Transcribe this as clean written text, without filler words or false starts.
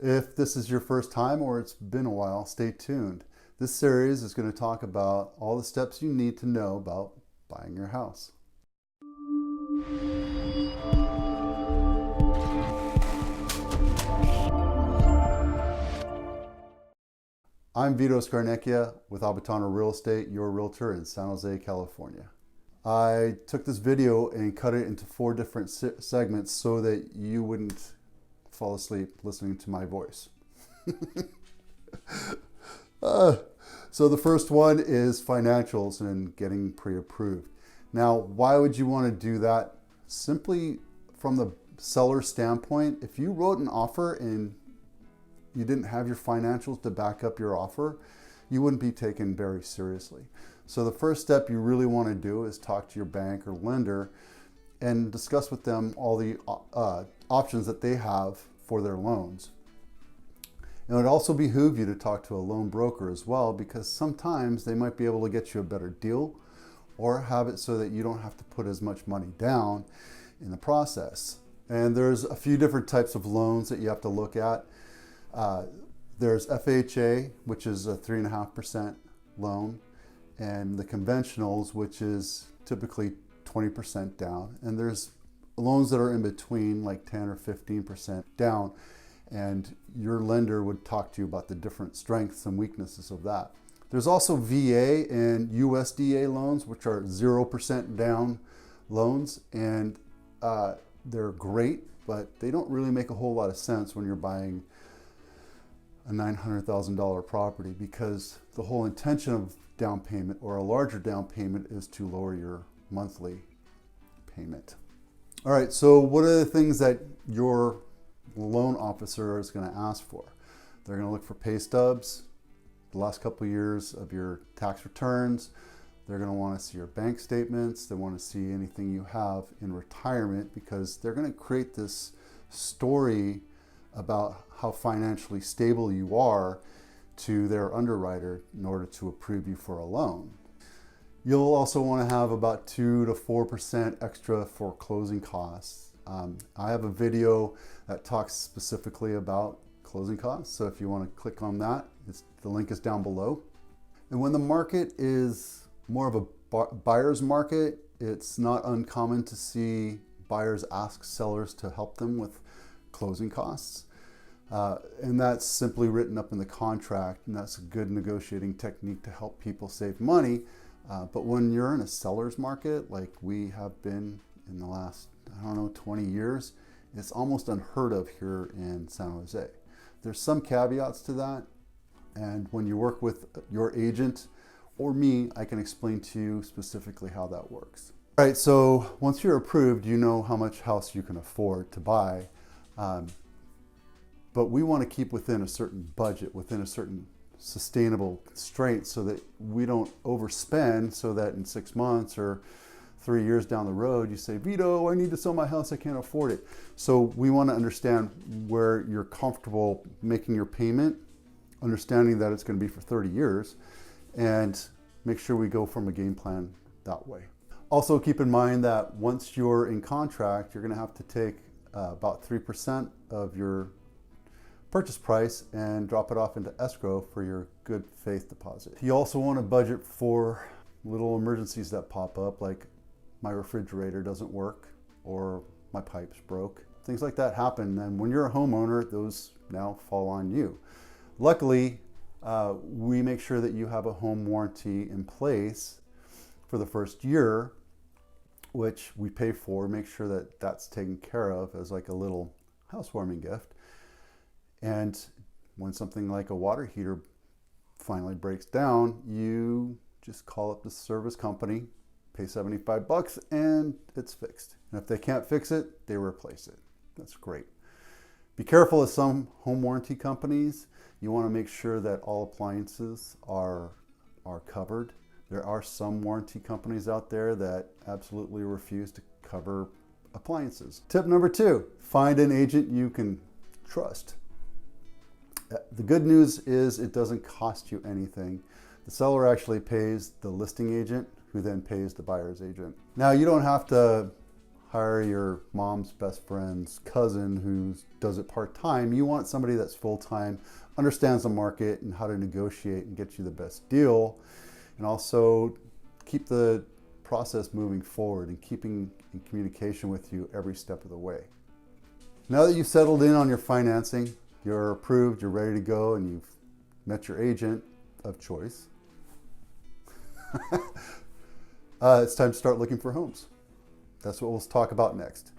If this is your first time or it's been a while, stay tuned. This series is going to talk about all the steps you need to know about buying your house. I'm Vito Scarnecchia with Abitano Real Estate, your realtor in San Jose, California. I took this video and cut it into 4 different segments so that you wouldn't fall asleep listening to my voice. So the first one is financials and getting pre-approved. Now, why would you want to do that? Simply from the seller standpoint, if you wrote an offer and you didn't have your financials to back up your offer, you wouldn't be taken very seriously. So the first step you really want to do is talk to your bank or lender and discuss with them all the options that they have for their loans. And it would also behoove you to talk to a loan broker as well, because sometimes they might be able to get you a better deal or have it so that you don't have to put as much money down in the process. And there's a few different types of loans that you have to look at. There's FHA, which is a 3.5% loan, and the conventionals, which is typically 20% down. And there's loans that are in between, like 10 or 15% down. And your lender would talk to you about the different strengths and weaknesses of that. There's also VA and USDA loans, which are 0% down loans. And they're great, but they don't really make a whole lot of sense when you're buying a $900,000 property, because the whole intention of down payment or a larger down payment is to lower your monthly payment. All right, so what are the things that your loan officer is going to ask for? They're going to look for pay stubs, the last couple of years of your tax returns. They're going to want to see your bank statements. They want to see anything you have in retirement, because they're going to create this story about how financially stable you are to their underwriter in order to approve you for a loan. You'll also want to have about 2 to 4% extra for closing costs. I have a video that talks specifically about closing costs, so if you want to click on that, the link is down below. And when the market is more of a buyer's market, it's not uncommon to see buyers ask sellers to help them with closing costs. And that's simply written up in the contract, and that's a good negotiating technique to help people save money. But when you're in a seller's market, like we have been in the last, 20 years, it's almost unheard of here in San Jose. There's some caveats to that, and when you work with your agent or me, I can explain to you specifically how that works. All right, so once you're approved, you know how much house you can afford to buy. But we want to keep within a certain budget, within a certain sustainable constraint, so that we don't overspend, so that in 6 months or 3 years down the road, you say, Vito, I need to sell my house, I can't afford it. So we want to understand where you're comfortable making your payment, understanding that it's going to be for 30 years, and make sure we go from a game plan that way. Also keep in mind that once you're in contract, you're going to have to take about 3% of your purchase price and drop it off into escrow for your good faith deposit. You also want to budget for little emergencies that pop up, like my refrigerator doesn't work or my pipes broke. Things like that happen, and when you're a homeowner, those now fall on you. Luckily, we make sure that you have a home warranty in place for the first year, which we pay for. Make sure that that's taken care of as like a little housewarming gift. And when something like a water heater finally breaks down, you just call up the service company, pay $75, and it's fixed. And if they can't fix it, they replace it. That's great. Be careful of some home warranty companies. You want to make sure that all appliances are covered. There are some warranty companies out there that absolutely refuse to cover appliances. Tip number 2, find an agent you can trust. The good news is it doesn't cost you anything. The seller actually pays the listing agent, who then pays the buyer's agent. Now, you don't have to hire your mom's best friend's cousin who does it part-time. You want somebody that's full-time, understands the market and how to negotiate and get you the best deal, and also keep the process moving forward and keeping in communication with you every step of the way. Now that you've settled in on your financing, you're approved, you're ready to go, and you've met your agent of choice, it's time to start looking for homes. That's what we'll talk about next.